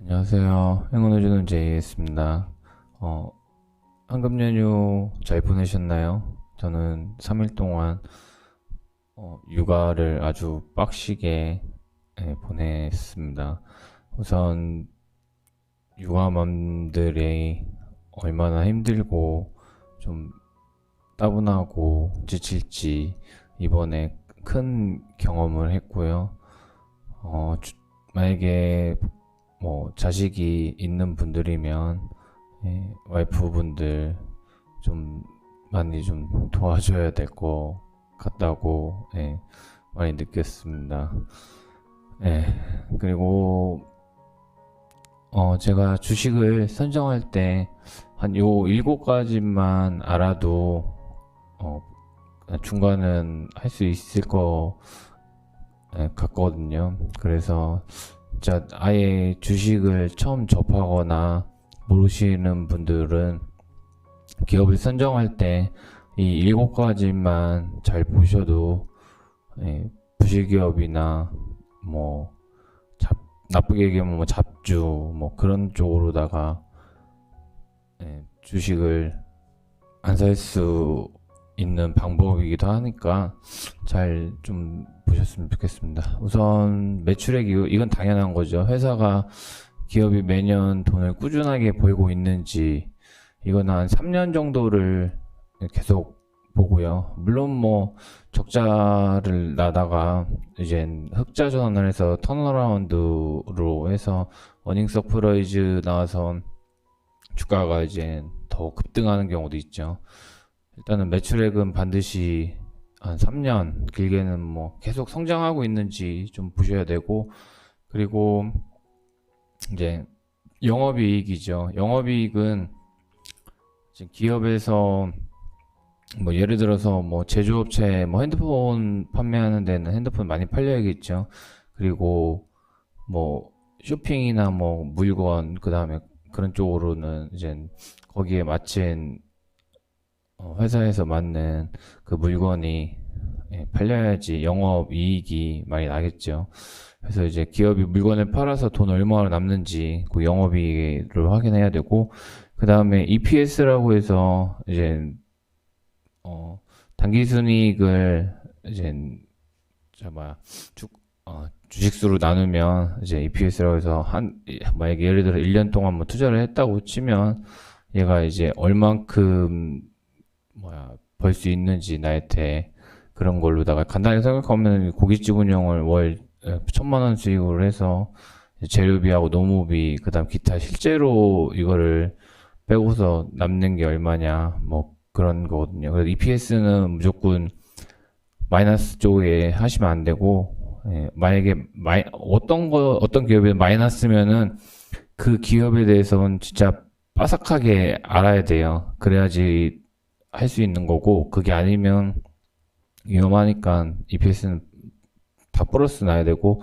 안녕하세요. 행운을 주는 제이였습니다. 어, 황금 연휴 잘 보내셨나요? 저는 3일 동안 육아를 아주 빡시게 보냈습니다. 우선 육아맘들이 얼마나 힘들고 좀 따분하고 지칠지 이번에 큰 경험을 했고요. 만약에 뭐 자식이 있는 분들이면 와이프분들 좀 많이 좀 도와줘야 될 것 같다고 많이 느꼈습니다. 예, 그리고 제가 주식을 선정할 때 한 요 일곱 가지만 알아도 어, 중간은 할 수 있을 것 같거든요. 그래서 진짜 아예 주식을 처음 접하거나 모르시는 분들은 기업을 선정할 때 이 일곱 가지만 잘 보셔도 부실기업이나 뭐 나쁘게 얘기하면 뭐 잡주 뭐 그런 쪽으로다가 주식을 안 살 수 있는 방법이기도 하니까 잘 좀 보셨으면 좋겠습니다. 우선 매출액 이건 당연한 거죠. 회사가 기업이 매년 돈을 꾸준하게 벌고 있는지 이건 한 3년 정도를 계속 보고요. 물론 뭐 적자를 나다가 이제 흑자 전환을 해서 턴어라운드로 해서 어닝 서프라이즈 나와서 주가가 이제 더 급등하는 경우도 있죠. 일단은 매출액은 반드시 한 3년, 길게는 뭐 계속 성장하고 있는지 좀 보셔야 되고, 그리고 이제 영업이익이죠. 영업이익은 지금 기업에서 뭐 예를 들어서 뭐 제조업체 뭐 핸드폰 판매하는 데는 핸드폰 많이 팔려야겠죠. 그리고 뭐 쇼핑이나 뭐 물건 그다음에 그런 쪽으로는 이제 거기에 맞춘 회사에서 맞는 그 물건이 팔려야지 영업 이익이 많이 나겠죠. 그래서 이제 기업이 물건을 팔아서 돈 얼마나 남는지 그 영업이익을 확인해야 되고, 그 다음에 EPS라고 해서 이제 단기순이익을 이제 주, 주식수로 나누면 이제 EPS라고 해서 만약에 예를 들어 1년 동안 뭐 투자를 했다고 치면 얘가 이제 얼만큼 벌 수 있는지 나한테 그런 걸로다가 간단히 생각하면 고깃집 운영을 월 1,000만 원 수익으로 해서 재료비하고 노무비 그다음 기타 실제로 이거를 빼고서 남는 게 얼마냐 뭐 그런 거거든요. 그래서 EPS는 무조건 마이너스 쪽에 하시면 안 되고, 만약에 어떤 기업이 마이너스면은 그 기업에 대해서는 진짜 빠삭하게 알아야 돼요. 그래야지 할 수 있는 거고, 그게 아니면 위험하니까 EPS는 다 플러스 나야 되고,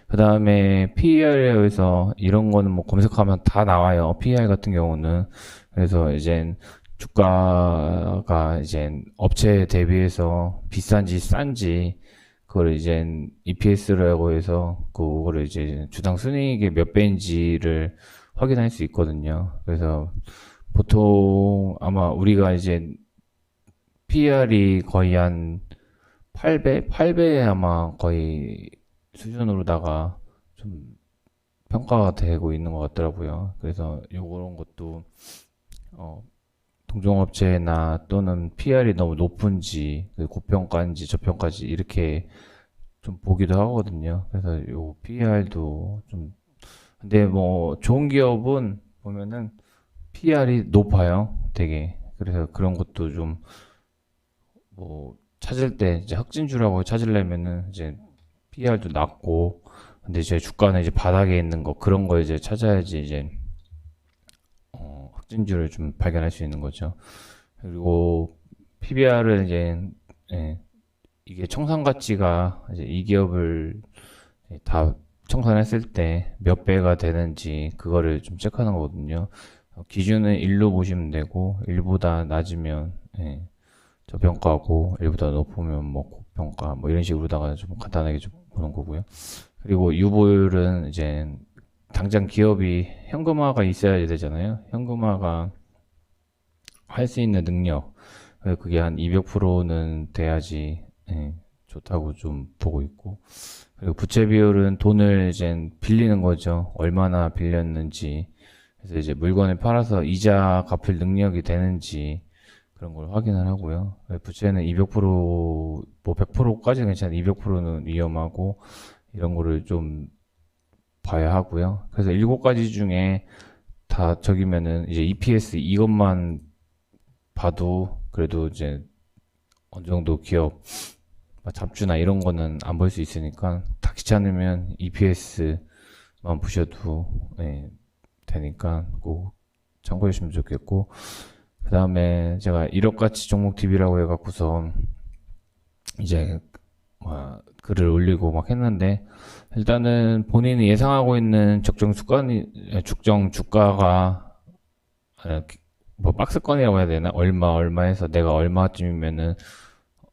그 다음에 PER에서 이런 거는 뭐 검색하면 다 나와요. PER 같은 경우는. 그래서 이제 주가가 이제 업체에 대비해서 비싼지 싼지 그걸 이제 EPS라고 해서 그거를 이제 주당 순이익의 몇 배인지를 확인할 수 있거든요. 그래서 보통 아마 우리가 이제 PER이 거의 한 8배 아마 거의 수준으로다가 좀 평가가 되고 있는 것 같더라고요. 그래서 요런 것도 어, 동종업체나 또는 PR이 너무 높은지 고평가인지 저평가인지 이렇게 좀 보기도 하거든요. 그래서 요 PR도 좀 근데 뭐 좋은 기업은 보면은 PR이 높아요. 되게 그래서 그런 것도 좀 뭐 찾을 때 이제 흑진주라고 찾으려면은 이제 PR도 낮고 근데 이제 주가는 이제 바닥에 있는 거 그런 거 이제 찾아야지 이제 흑진주를 좀 발견할 수 있는 거죠. 그리고 PBR은 이제 이게 청산 가치가 이제 이 기업을 다 청산했을 때 몇 배가 되는지 그거를 좀 체크하는 거거든요. 기준은 1로 보시면 되고 1보다 낮으면 저평가고 1보다 높으면 뭐 고평가 뭐 이런 식으로다가 좀 간단하게 좀 보는 거고요. 그리고 유보율은 이제 당장 기업이 현금화가 있어야 되잖아요. 현금화가 할 수 있는 능력. 그게 한 200%는 돼야지 좋다고 좀 보고 있고. 그리고 부채 비율은 돈을 이제 빌리는 거죠. 얼마나 빌렸는지. 그래서 이제 물건을 팔아서 이자 갚을 능력이 되는지 그런 걸 확인을 하고요. 부채는 200%, 뭐 100%까지는 괜찮아. 200%는 위험하고 이런 거를 좀 봐야 하고요. 그래서 7가지 중에 다 적이면은 이제 EPS 이것만 봐도 그래도 이제 어느 정도 기업 잡주나 이런 거는 안 볼 수 있으니까 다 귀찮으면 EPS만 보셔도 되니까 꼭 참고해 주시면 좋겠고, 그 다음에 제가 1억 가치 종목 TV라고 해갖고서 이제 글을 올리고 막 했는데, 일단은 본인이 예상하고 있는 적정 주가가 뭐 박스권이라고 해야 되나, 얼마에서 내가 얼마쯤이면은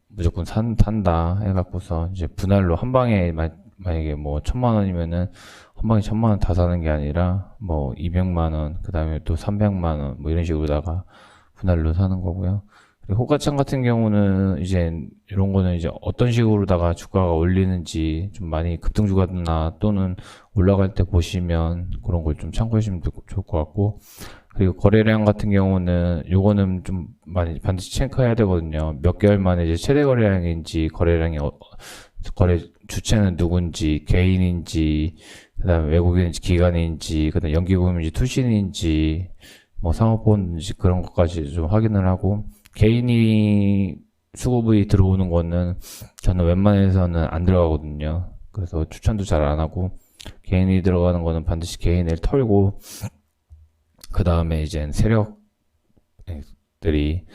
무조건 탄다 해갖고서 이제 분할로 한 방에 만약에 뭐 1,000만 원이면은 한 방에 1,000만 원 다 사는 게 아니라 뭐 200만 원, 그 다음에 또 300만 원 뭐 이런 식으로다가 분할로 사는 거고요. 그리고 호가창 같은 경우는 이제 이런 거는 이제 어떤 식으로다가 주가가 올리는지 좀 많이 급등주가나 또는 올라갈 때 보시면 그런 걸 좀 참고하시면 좋을 것 같고, 그리고 거래량 같은 경우는 요거는 좀 많이 반드시 체크해야 되거든요. 몇 개월 만에 이제 최대 거래량인지 거래량이 거래 주체는 누군지, 개인인지, 그다음에 외국인인지 기관인지, 그다음 연기금인지 투신인지, 뭐 상업보험인지 그런 것까지 좀 확인을 하고, 개인이 수급이 들어오는 거는 저는 웬만해서는 안 들어가거든요. 그래서 추천도 잘 안 하고, 개인이 들어가는 거는 반드시 개인을 털고, 그 다음에 이제 세력들이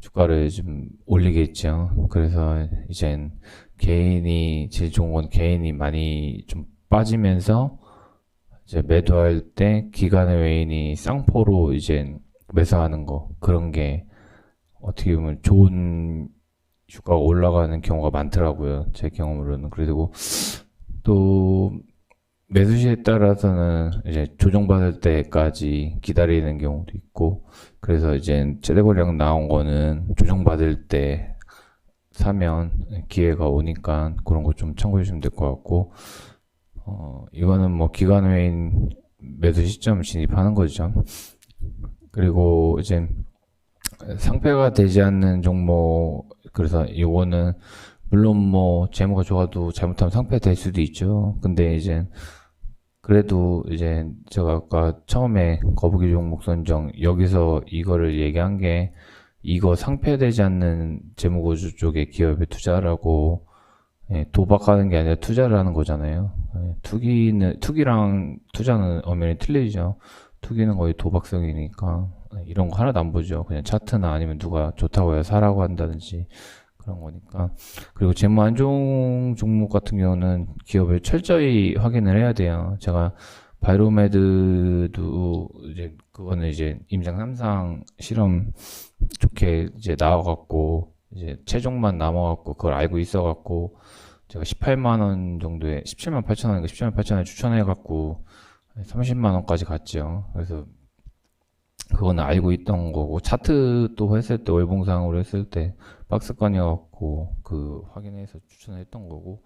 주가를 좀 올리겠죠. 그래서 이제 개인이 제일 좋은 건 개인이 많이 좀 빠지면서 이제 매도할 때 기관의 외인이 쌍포로 이제 매수하는 거, 그런 게 어떻게 보면 좋은 주가가 올라가는 경우가 많더라고요. 제 경험으로는. 그리고 또 매수 시에 따라서는 이제 조정받을 때까지 기다리는 경우도 있고, 그래서 이제 최대 거래량 나온 거는 조정받을 때 사면 기회가 오니까 그런 거 좀 참고해 주시면 될 것 같고, 이거는 뭐 기관 외인 매수 시점 진입하는 거죠. 그리고 이제 상패가 되지 않는 종목, 그래서 이거는 물론 뭐 재무가 좋아도 잘못하면 상패 될 수도 있죠. 근데 이제 그래도 이제 제가 아까 처음에 거북이 종목 선정 여기서 이거를 얘기한 게, 이거 상패되지 않는 재무구조 쪽에 기업에 투자라고, 도박하는 게 아니라 투자를 하는 거잖아요. 투기랑 투자는 엄연히 틀리죠. 투기는 거의 도박성이니까 이런 거 하나도 안 보죠. 그냥 차트나 아니면 누가 좋다고 해서 사라고 한다든지 그런 거니까. 그리고 재무 안 좋은 종목 같은 경우는 기업을 철저히 확인을 해야 돼요. 제가 바이로메드도 이제 그거는 이제 임상 3상 실험 좋게 이제 나와갖고 이제 최종만 남아갖고 그걸 알고 있어갖고 제가 18만 원 정도에 17만 8천 원인가 17만 8천 원에 추천해갖고 30만 원까지 갔죠. 그래서 그거는 알고 있던 거고, 차트 또 했을 때 월봉상으로 했을 때 박스권이었고 그 확인해서 추천을 했던 거고,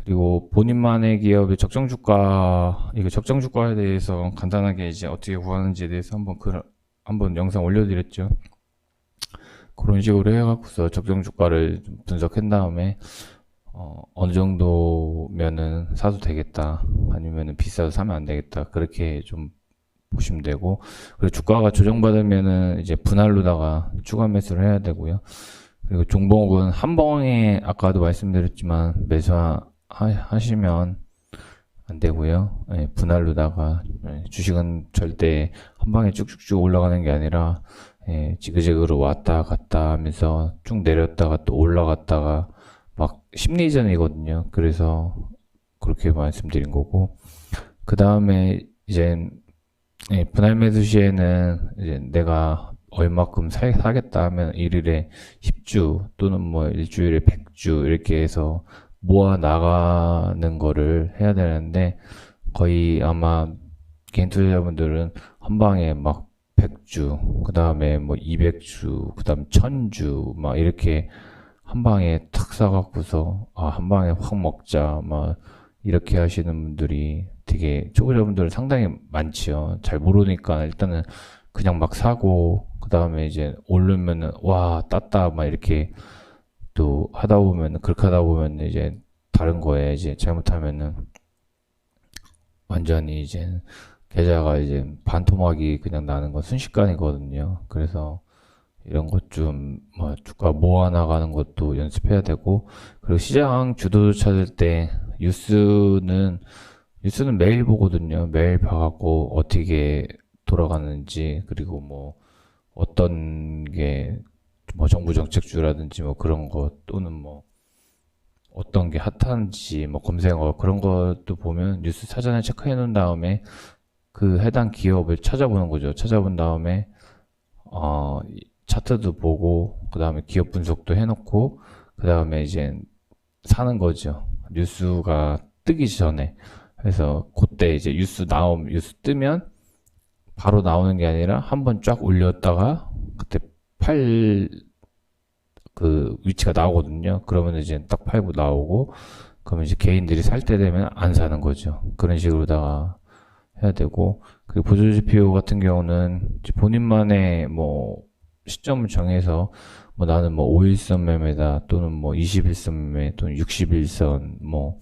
그리고 본인만의 기업의 적정 주가, 이거 적정 주가에 대해서 간단하게 이제 어떻게 구하는지에 대해서 한번 영상 올려드렸죠. 그런 식으로 해갖고서 적정 주가를 좀 분석한 다음에 어느 정도면은 사도 되겠다, 아니면은 비싸도 사면 안 되겠다, 그렇게 좀 보시면 되고, 그리고 주가가 조정받으면은 이제 분할로다가 추가 매수를 해야 되고요. 그리고 종목은 한 번에 아까도 말씀드렸지만 매수하시면 안 되고요. 분할로다가, 주식은 절대 한 방에 쭉쭉쭉 올라가는 게 아니라 지그재그로 왔다 갔다 하면서 쭉 내렸다가 또 올라갔다가 막 심리전이거든요. 그래서 그렇게 말씀드린 거고, 그 다음에 이제 분할 매수 시에는 이제 내가 얼마큼 사겠다 하면 일일에 10주 또는 뭐 일주일에 100주 이렇게 해서 모아 나가는 거를 해야 되는데, 거의 아마 개인 투자자분들은 한 방에 막 100주, 그 다음에 뭐 200주, 그 다음 1000주, 막 이렇게 한 방에 탁 사갖고서, 아, 한 방에 확 먹자, 막 이렇게 하시는 분들이 되게 초보자분들은 상당히 많지요. 잘 모르니까 일단은 그냥 막 사고, 그 다음에 이제 오르면은, 와, 땄다, 막 이렇게 또 하다 보면, 그렇게 하다 보면 이제 다른 거에 이제 잘못하면은 완전히 이제 계좌가 이제 반토막이 그냥 나는 건 순식간이거든요. 그래서 이런 것 좀, 뭐, 주가 모아 나가는 것도 연습해야 되고, 그리고 시장 주도주 찾을 때, 뉴스는 매일 보거든요. 매일 봐갖고, 어떻게 돌아가는지, 그리고 뭐, 어떤 게, 뭐, 정부 정책주라든지 뭐 그런 거, 또는 뭐, 어떤 게 핫한지, 뭐, 검색어, 그런 것도 보면, 뉴스 사전에 체크해 놓은 다음에, 그 해당 기업을 찾아보는 거죠. 찾아본 다음에, 차트도 보고, 그 다음에 기업 분석도 해놓고, 그 다음에 이제 사는 거죠. 뉴스가 뜨기 전에. 그래서 그때 이제 뉴스 뜨면 바로 나오는 게 아니라 한번 쫙 올렸다가 그때 팔 그 위치가 나오거든요. 그러면 이제 딱 팔고 나오고, 그러면 이제 개인들이 살 때 되면 안 사는 거죠. 그런 식으로다가 해야 되고, 그리고 보조지표 같은 경우는 이제 본인만의 뭐 시점을 정해서 뭐 나는 뭐 5일선 매매다 또는 뭐 20일선 매매 또는 60일선 뭐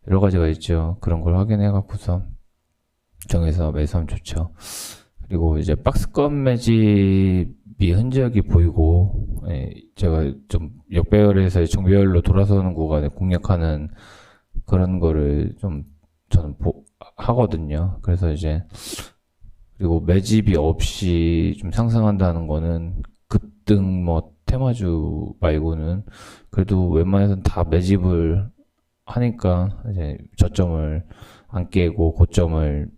여러 가지가 있죠. 그런 걸 확인해 갖고서 정해서 매수하면 좋죠. 그리고 이제 박스권 매집이 흔적이 보이고, 예, 제가 좀 역배열에서 정배열로 돌아서는 구간에 공략하는 그런 거를 좀 저는 하거든요. 그래서 이제 그리고 매집이 없이 좀 상승한다는 거는 급등 뭐 테마주 말고는 그래도 웬만해서는 다 매집을 하니까 이제 저점을 안 깨고 고점을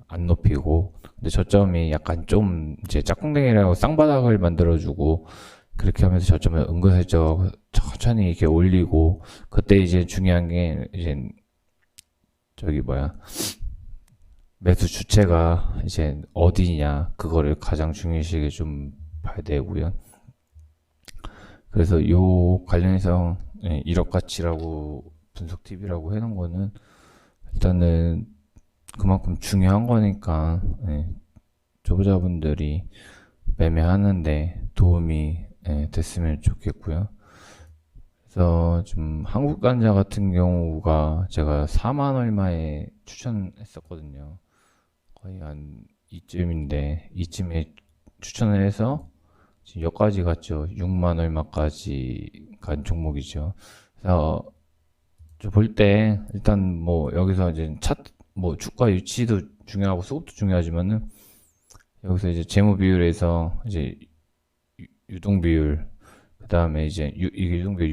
안 높이고, 근데 저점이 약간 좀 이제 짝꿍댕이라고 쌍바닥을 만들어주고, 그렇게 하면서 저점을 은근슬쩍 천천히 이렇게 올리고, 그때 이제 중요한 게 이제 저기 뭐야, 매수 주체가 이제 어디냐, 그거를 가장 중요시하게 좀 봐야 되고요. 그래서 요 관련해서 1억 가치라고 분석 팁이라고 해놓은 거는 일단은 그만큼 중요한 거니까, 초보자분들이 매매하는데 도움이 됐으면 좋겠고요. 그래서 좀 한국간자 같은 경우가 제가 4만 얼마에 추천했었거든요. 거의 한 이쯤인데 이쯤에 추천을 해서 지금 여기까지 갔죠. 6만 얼마까지 간 종목이죠. 그래서 볼 때 일단 뭐 여기서 이제 뭐 주가 유치도 중요하고 수급도 중요하지만은 여기서 이제 재무 비율에서 이제 유동 비율, 그 다음에 이제 이게 유동 비율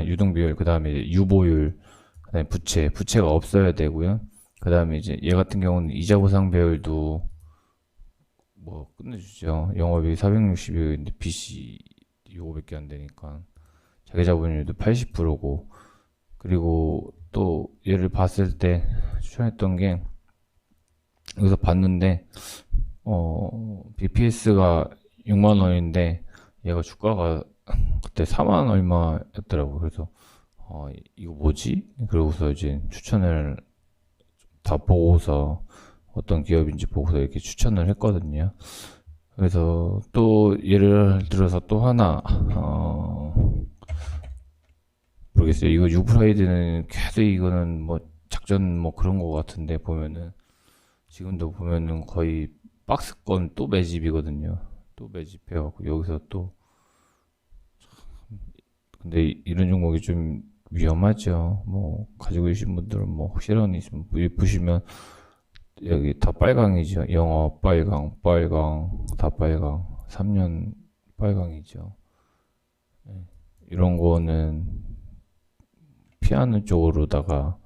유동 비율, 그 다음에 유보율, 그 다음에 부채가 없어야 되고요. 그 다음에 이제 얘 같은 경우는 이자 보상 배율도 뭐 끝내주죠. 영업이 460일인데 빚이 500개 안 되니까 자기 자본율도 80%고, 그리고 또 얘를 봤을 때 추천했던 게 여기서 봤는데 BPS가 6만 원인데 얘가 주가가 그때 4만 얼마였더라고. 그래서 이거 뭐지? 그러고서 이제 추천을 다 보고서 어떤 기업인지 보고서 이렇게 추천을 했거든요. 그래서 또 예를 들어서 또 하나 모르겠어요. 이거 유프라이드는 계속 이거는 뭐 작전 뭐 그런 거 같은데 보면은 지금도 보면은 거의 박스권 또 매집이거든요. 또 매집해갖고 여기서 또 근데 이런 종목이 좀 위험하죠. 뭐 가지고 계신 분들은 뭐 확실한 있으면 보시면 여기 다 빨강이죠. 영어 빨강, 다 빨강, 3년 빨강이죠. 이런 거는 피하는 쪽으로다가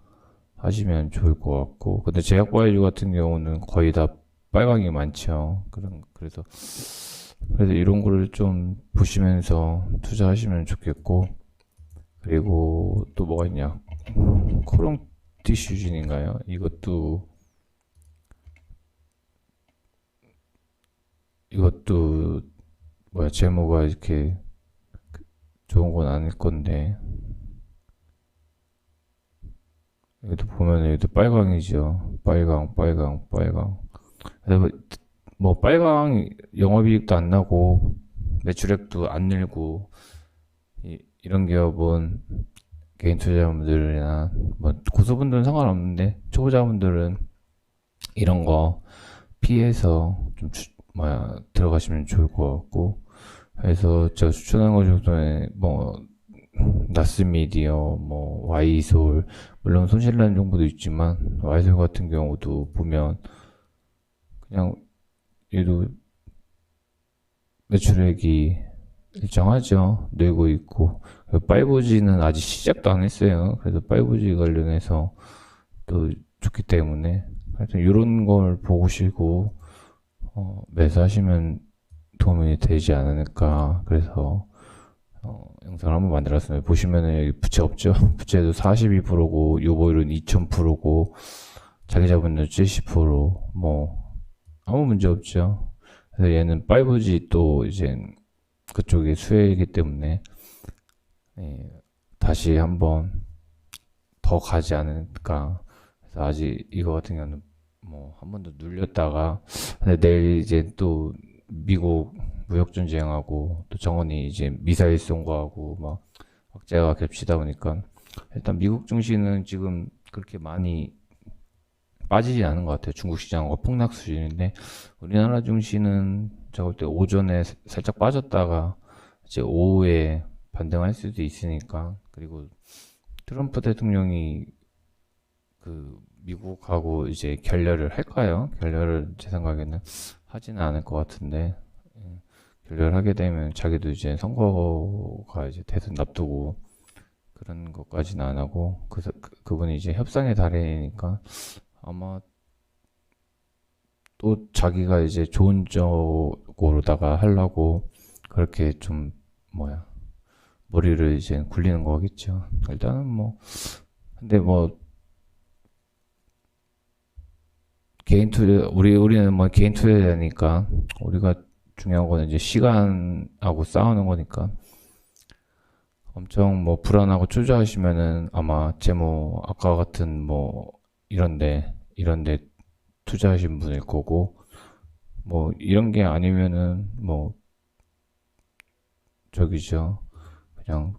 하시면 좋을 것 같고, 근데 제약바이오 같은 경우는 거의 다 빨강이 많죠. 그래서 이런 거를 좀 보시면서 투자하시면 좋겠고, 그리고 또 뭐가 있냐? 디슈즌인가요? 이것도 뭐야, 제모가 이렇게 좋은 건 아닐 건데. 여기도 보면 여기도 빨강이죠. 빨강. 그래서 뭐 빨강 영업이익도 안 나고 매출액도 안 늘고 이런 기업은 개인 투자자분들이나 뭐 고소분들은 상관없는데 초보자분들은 이런 거 피해서 좀 들어가시면 좋을 것 같고. 그래서 제가 추천한 거 중에 뭐 나스미디어, 뭐 와이솔, 물론 손실나는 정보도 있지만 와이솔 같은 경우도 보면 그냥 얘도 매출액이 일정하죠. 늘고 있고. 5G는 아직 시작도 안 했어요. 그래서 5G 관련해서 또 좋기 때문에 하여튼 이런 걸 보시고 매수하시면 도움이 되지 않을까. 그래서 영상을 한번 만들었습니다. 보시면은 여기 부채 없죠? 부채도 42%고 요보율은 2000%고 자기 자본은 70%뭐 아무 문제 없죠. 그래서 얘는 5G 또 이제 그쪽에 수혜이기 때문에 다시 한번 더 가지 않을까. 그래서 아직 이거 같은 경우는 뭐 한 번 더 눌렸다가 근데 내일 이제 또 미국 무역 전쟁하고 또 정원이 이제 미사일 쏜거하고 막 확제가 겹치다 보니까 일단 미국 증시는 지금 그렇게 많이 빠지지 않은 것 같아요. 중국 시장과 폭락 수준인데 우리나라 증시는 제가 볼 때 오전에 살짝 빠졌다가 이제 오후에 반등할 수도 있으니까. 그리고 트럼프 대통령이 그 미국하고 이제 결렬을 할까요? 결렬을 제 생각에는 하지는 않을 것 같은데 결렬을 하게 되면 자기도 이제 선거가 이제 대선 앞두고 그런 것까지는 안 하고 그분이 이제 협상의 달인이니까 아마 또 자기가 이제 좋은 쪽으로다가 하려고 그렇게 좀 머리를 이제 굴리는 거겠죠. 일단은 뭐 근데 뭐 개인 투자 우리는 뭐 개인 투자자니까 우리가 중요한 거는 이제 시간하고 싸우는 거니까 엄청 뭐 불안하고 투자하시면은 아마 제모 아까 같은 뭐 이런데 투자하신 분일 거고 뭐 이런 게 아니면은 뭐 저기죠. 그냥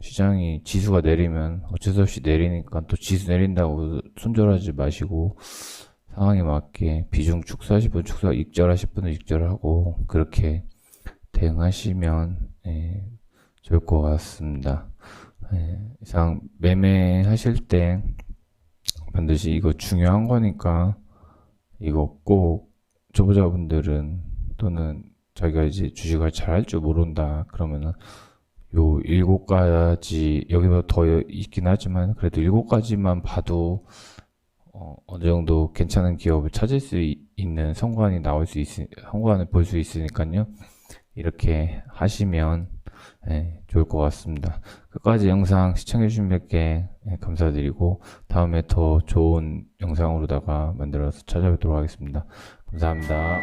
시장이 지수가 내리면 어쩔 수 없이 내리니까 또 지수 내린다고 손절하지 마시고 상황에 맞게 비중 축소하실 분 축소, 익절하실 분은 익절하고 그렇게 대응하시면 좋을 것 같습니다. 이상 매매하실 때 반드시 이거 중요한 거니까 이거 꼭 초보자분들은 또는 자기가 이제 주식을 잘 할 줄 모른다 그러면은 요 7가지 여기보다 더 있긴 하지만 그래도 7가지만 봐도 어느 정도 괜찮은 기업을 찾을 수 있는 성과안을 볼 수 있으니까요. 이렇게 하시면 좋을 것 같습니다. 끝까지 영상 시청해주신 분께 감사드리고 다음에 더 좋은 영상으로다가 만들어서 찾아뵙도록 하겠습니다. 감사합니다.